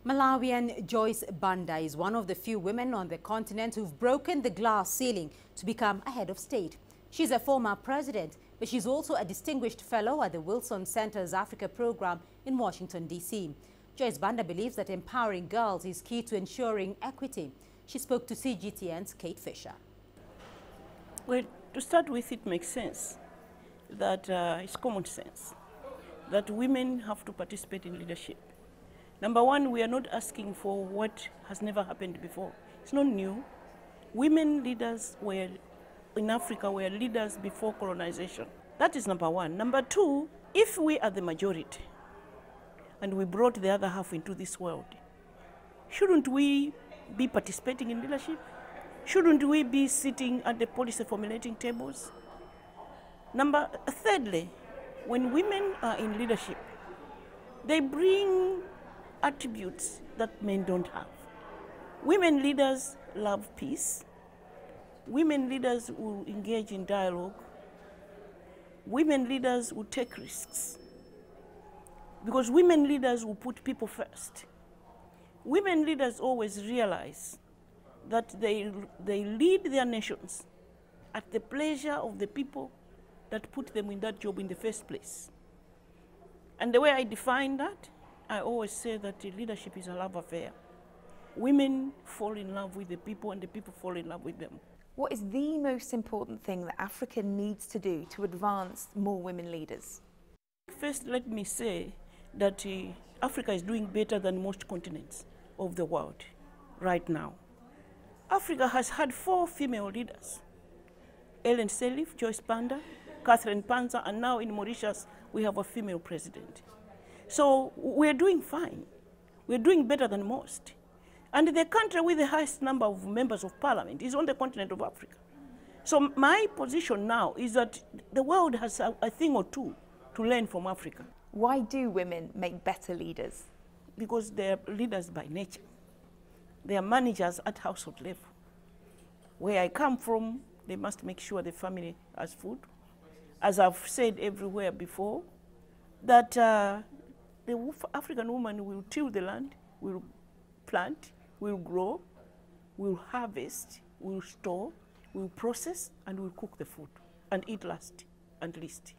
Malawian Joyce Banda is one of the few women on the continent who've broken the glass ceiling to become a head of state. She's a former president, but she's also a distinguished fellow at the Wilson Center's Africa program in Washington, D.C. Joyce Banda believes that empowering girls is key to ensuring equity. She spoke to CGTN's Kate Fisher. Well, to start with, it makes sense that it's common sense that women have to participate in leadership. Number one, we are not asking for what has never happened before. It's not new. Women leaders in Africa were leaders before colonization. That is number one. Number two, if we are the majority and we brought the other half into this world, shouldn't we be participating in leadership? Shouldn't we be sitting at the policy formulating tables? Thirdly, when women are in leadership, they bring attributes that men don't have. Women leaders love peace. Women leaders will engage in dialogue. Women leaders will take risks. Because women leaders will put people first. Women leaders always realize that they lead their nations at the pleasure of the people that put them in that job in the first place. And the way I define that, I always say that leadership is a love affair. Women fall in love with the people and the people fall in love with them. What is the most important thing that Africa needs to do to advance more women leaders? First, let me say that Africa is doing better than most continents of the world right now. Africa has had 4 female leaders. Ellen Sirleaf, Joyce Banda, Catherine Panza, and now in Mauritius we have a female president. So we're doing fine. We're doing better than most. And the country with the highest number of members of parliament is on the continent of Africa. So my position now is that the world has a thing or two to learn from Africa. Why do women make better leaders? Because they're leaders by nature. They are managers at household level. Where I come from, they must make sure the family has food. As I've said everywhere before, that the African woman will till the land, will plant, will grow, will harvest, will store, will process, and will cook the food and eat last and least,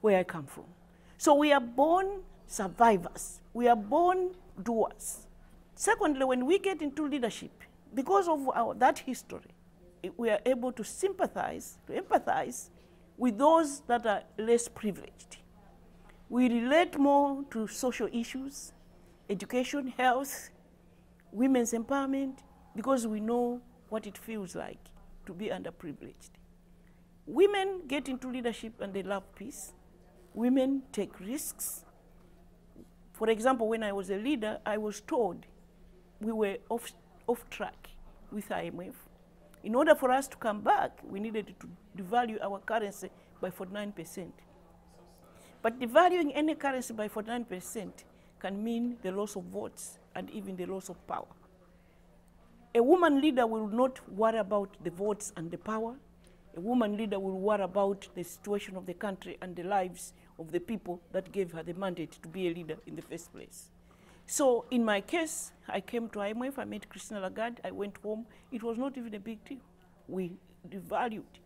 where I come from. So we are born survivors. We are born doers. Secondly, when we get into leadership, because of that history, we are able to sympathize, to empathize with those that are less privileged. We relate more to social issues, education, health, women's empowerment, because we know what it feels like to be underprivileged. Women get into leadership and they love peace. Women take risks. For example, when I was a leader, I was told we were off track with IMF. In order for us to come back, we needed to devalue our currency by 49%. But devaluing any currency by 49% can mean the loss of votes and even the loss of power. A woman leader will not worry about the votes and the power. A woman leader will worry about the situation of the country and the lives of the people that gave her the mandate to be a leader in the first place. So in my case, I came to IMF, I met Christine Lagarde, I went home. It was not even a big deal. We devalued.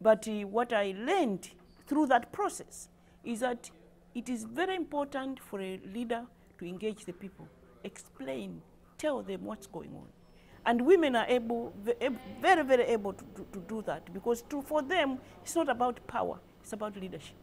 But what I learned through that process is that it is very important for a leader to engage the people, explain, tell them what's going on. And women are very, very able to do that, because for them, it's not about power, it's about leadership.